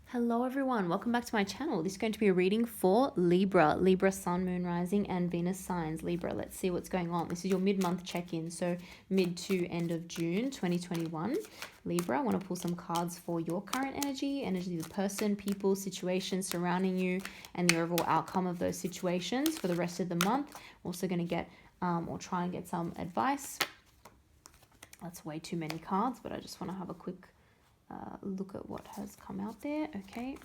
Hello everyone, welcome back to my channel. This is going to be a reading for Libra, Sun, Moon, Rising, and Venus signs. Libra, let's see what's going on. This is your mid-month check-in, so mid to end of June 2021. Libra, I want to pull some cards for your current energy of the person, people, situations surrounding you, and the overall outcome of those situations for the rest of the month. I'm also going to get, or try and get some advice. That's way too many cards, but I just want to have a quick look at what has come out there. Okay.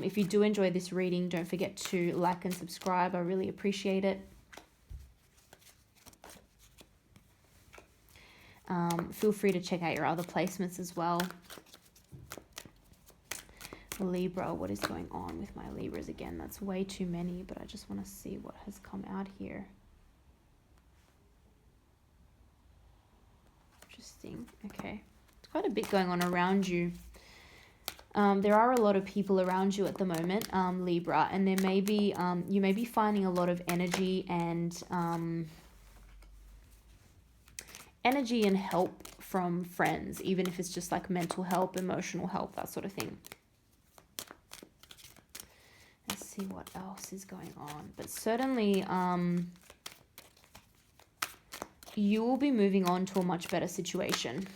If you do enjoy this reading, don't forget to like and subscribe. I really appreciate it. Feel free to check out your other placements as well. Libra, what is going on with my Libras again? That's way too many, but I just want to see what has come out here. Interesting. Okay. It's quite a bit going on around you. There are a lot of people around you at the moment, Libra, and there may be, you may be finding a lot of energy and help from friends, even if it's just like mental help, emotional help, that sort of thing. Let's see what else is going on. But certainly, you will be moving on to a much better situation.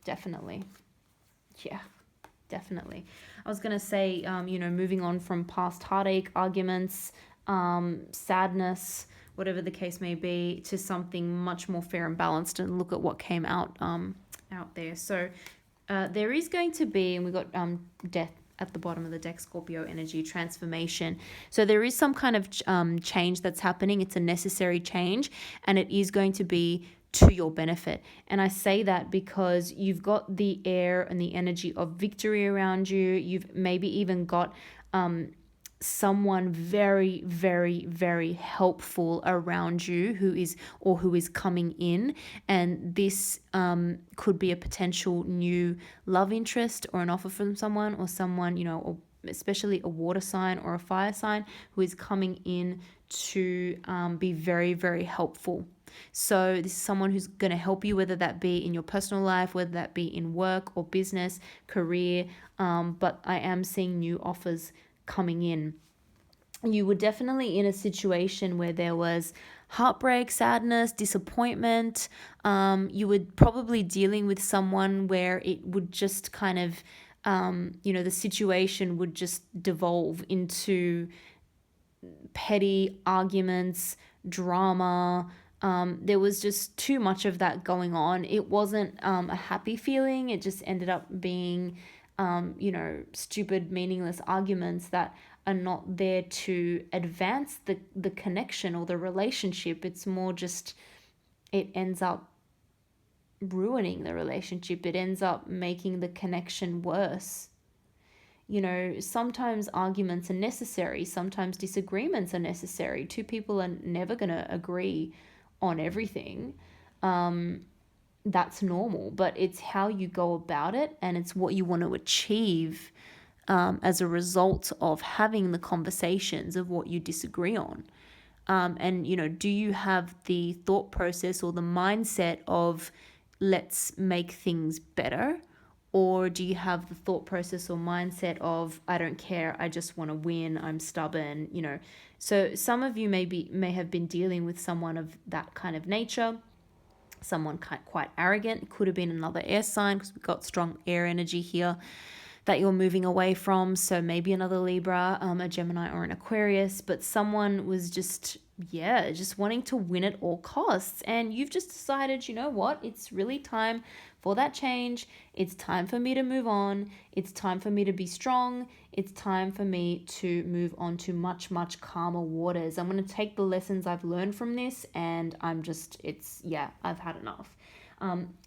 Definitely. Yeah, definitely. I was going to say, moving on from past heartache, arguments, sadness, whatever the case may be, to something much more fair and balanced, and look at what came out there. So there is going to be, and we got death at the bottom of the deck, Scorpio energy, transformation. So there is some kind of change that's happening. It's a necessary change, and it is going to be to your benefit. And I say that because you've got the air and the energy of victory around you. You've maybe even got someone very, very, very helpful around you who is coming in, and this could be a potential new love interest or an offer from someone, or someone, or especially a water sign or a fire sign who is coming in to be very, very helpful. So this is someone who's going to help you, whether that be in your personal life, whether that be in work or business, career, but I am seeing new offers coming in. You were definitely in a situation where there was heartbreak, sadness, disappointment. You were probably dealing with someone where it would just kind of, the situation would just devolve into petty arguments, drama. There was just too much of that going on. It wasn't a happy feeling. It just ended up being, stupid, meaningless arguments that are not there to advance the connection or the relationship. It's more just, it ends up ruining the relationship. It ends up making the connection worse. Sometimes arguments are necessary. Sometimes disagreements are necessary. Two people are never going to agree on everything. That's normal, but it's how you go about it, and it's what you want to achieve as a result of having the conversations of what you disagree on. Do you have the thought process or the mindset of let's make things better? Or do you have the thought process or mindset of, I don't care, I just want to win, I'm stubborn, So some of you may have been dealing with someone of that kind of nature, someone quite arrogant. It could have been another air sign, because we've got strong air energy here that you're moving away from. So maybe another Libra, a Gemini, or an Aquarius, but someone was just wanting to win at all costs. And you've just decided, you know what, it's really time for that change. It's time for me to move on. It's time for me to be strong. It's time for me to move on to much, much calmer waters. I'm going to take the lessons I've learned from this, and I've had enough.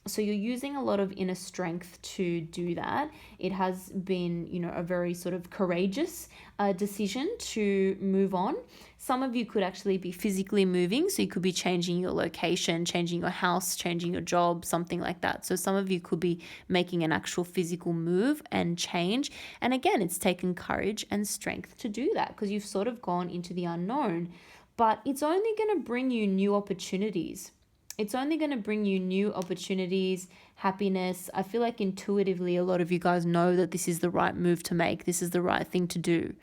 So you're using a lot of inner strength to do that. It has been, a very sort of courageous decision to move on. Some of you could actually be physically moving. So you could be changing your location, changing your house, changing your job, something like that. So some of you could be making an actual physical move and change. And again, it's taken courage and strength to do that, because you've sort of gone into the unknown. But it's only going to bring you new opportunities. It's only going to bring you new opportunities, happiness. I feel like intuitively a lot of you guys know that this is the right move to make. This is the right thing to do.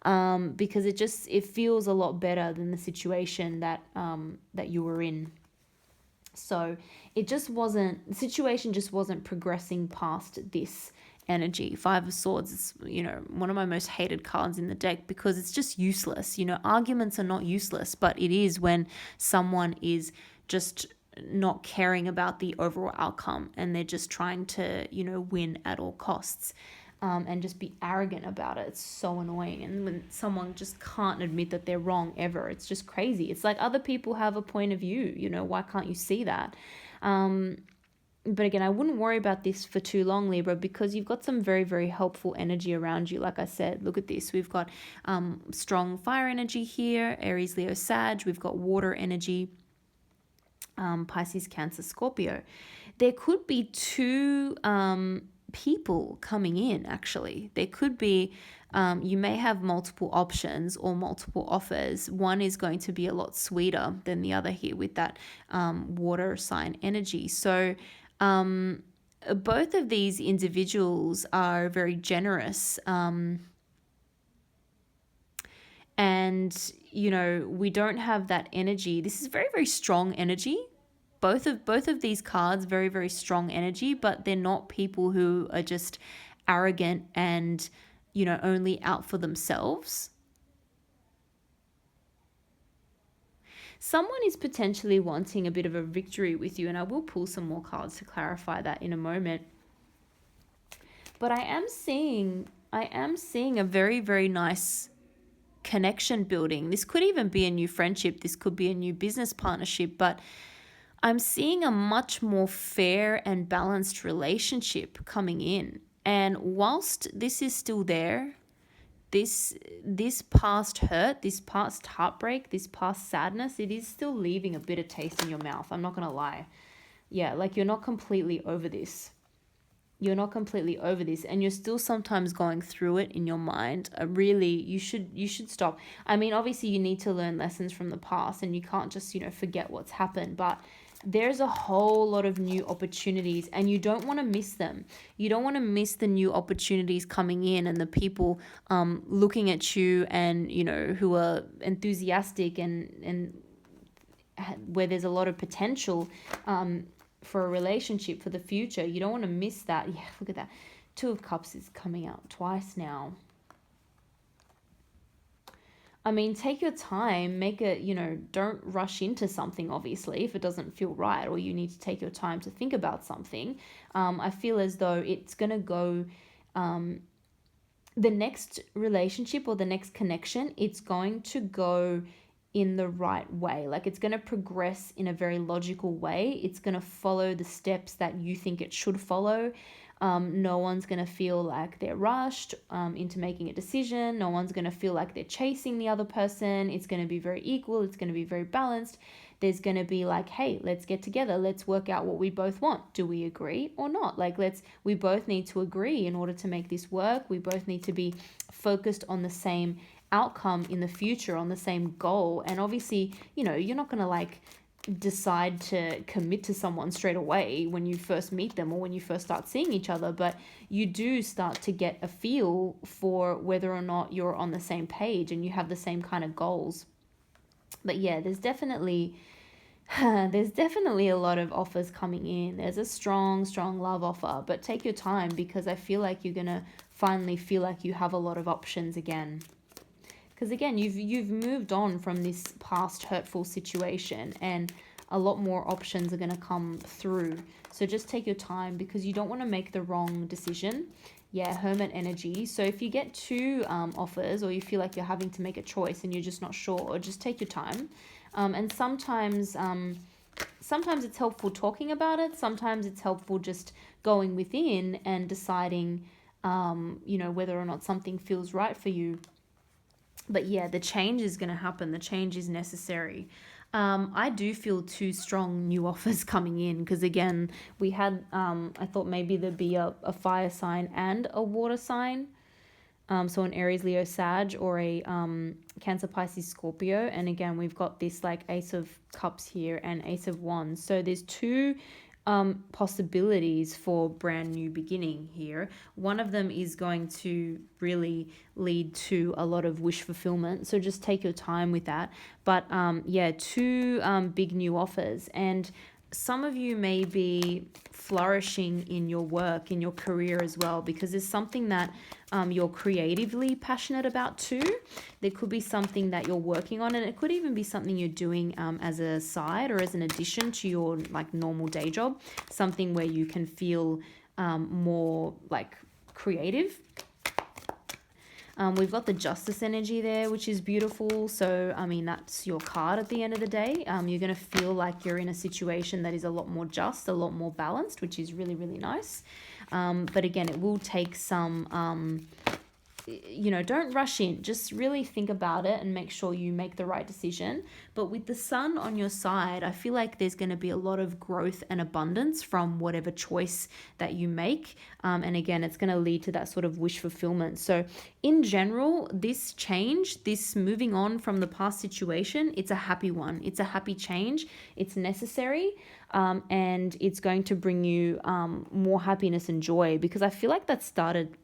Because it feels a lot better than the situation that you were in. So the situation just wasn't progressing past this energy. Five of Swords is, one of my most hated cards in the deck because it's just useless. Arguments are not useless, but it is when someone is just not caring about the overall outcome and they're just trying to, win at all costs. And just be arrogant about it. It's so annoying. And when someone just can't admit that they're wrong ever, it's just crazy. It's like other people have a point of view, why can't you see that? But again, I wouldn't worry about this for too long, Libra, because you've got some very, very helpful energy around you. Like I said, look at this. We've got strong fire energy here, Aries, Leo, Sag. We've got water energy, Pisces, Cancer, Scorpio. There could be two people coming in, actually. There could be, you may have multiple options or multiple offers. One is going to be a lot sweeter than the other here with that water sign energy. So both of these individuals are very generous. And, we don't have that energy. This is very, very strong energy. Both of these cards, very, very strong energy, but they're not people who are just arrogant and, only out for themselves. Someone is potentially wanting a bit of a victory with you, and I will pull some more cards to clarify that in a moment. But I am seeing a very, very nice connection building. This could even be a new friendship. This could be a new business partnership, but I'm seeing a much more fair and balanced relationship coming in. And whilst this is still there, this past hurt, this past heartbreak, this past sadness, it is still leaving a bitter taste in your mouth. I'm not going to lie. Yeah, like you're not completely over this. You're not completely over this, and you're still sometimes going through it in your mind. Really, you should stop. I mean, obviously you need to learn lessons from the past, and you can't just, forget what's happened, but there's a whole lot of new opportunities and you don't want to miss them. You don't want to miss the new opportunities coming in and the people looking at you and, who are enthusiastic and where there's a lot of potential for a relationship for the future. You don't want to miss that. Yeah, look at that. Two of Cups is coming out twice now. I mean, take your time, make it, don't rush into something, obviously, if it doesn't feel right or you need to take your time to think about something. I feel as though it's going to go, the next relationship or the next connection, it's going to go in the right way. Like it's going to progress in a very logical way. It's going to follow the steps that you think it should follow. No one's going to feel like they're rushed into making a decision. No one's going to feel like they're chasing the other person. It's going to be very equal. It's going to be very balanced. There's going to be like, hey, let's get together. Let's work out what we both want. Do we agree or not? Like we both need to agree in order to make this work. We both need to be focused on the same outcome in the future, on the same goal. And obviously, you're not going to decide to commit to someone straight away when you first meet them or when you first start seeing each other, but you do start to get a feel for whether or not you're on the same page and you have the same kind of goals. But yeah, there's definitely a lot of offers coming in. There's a strong love offer, but take your time because I feel like you're gonna finally feel like you have a lot of options again. Because again, you've moved on from this past hurtful situation and a lot more options are going to come through. So just take your time because you don't want to make the wrong decision. Yeah, Hermit energy. So if you get two offers or you feel like you're having to make a choice and you're just not sure, just take your time. And sometimes it's helpful talking about it. Sometimes it's helpful just going within and deciding, whether or not something feels right for you. But yeah, the change is going to happen. The change is necessary. I do feel two strong new offers coming in because again, we had, I thought maybe there'd be a fire sign and a water sign. So an Aries, Leo, Sag, or a Cancer, Pisces, Scorpio. And again, we've got this like Ace of Cups here and Ace of Wands. So there's two possibilities for brand new beginning here. One of them is going to really lead to a lot of wish fulfillment, so just take your time with that. But yeah, two big new offers, and some of you may be flourishing in your work, in your career as well, because there's something that you're creatively passionate about too. There could be something that you're working on, and it could even be something you're doing as a side or as an addition to your like normal day job, something where you can feel more like creative. We've got the Justice energy there, which is beautiful. So, I mean, that's your card at the end of the day. You're going to feel like you're in a situation that is a lot more just, a lot more balanced, which is really, really nice. But again, it will take some, don't rush in. Just really think about it and make sure you make the right decision. But with the Sun on your side, I feel like there's going to be a lot of growth and abundance from whatever choice that you make. And again, it's going to lead to that sort of wish fulfillment. So in general, this change, this moving on from the past situation, it's a happy one. It's a happy change. It's necessary. And it's going to bring you more happiness and joy, because I feel like that started...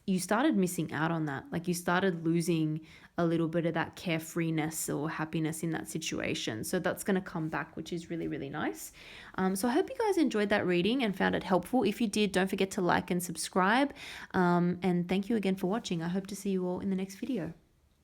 you started missing out on that. Like you started losing a little bit of that carefreeness or happiness in that situation. So that's going to come back, which is really, really nice. So I hope you guys enjoyed that reading and found it helpful. If you did, don't forget to like and subscribe. And thank you again for watching. I hope to see you all in the next video.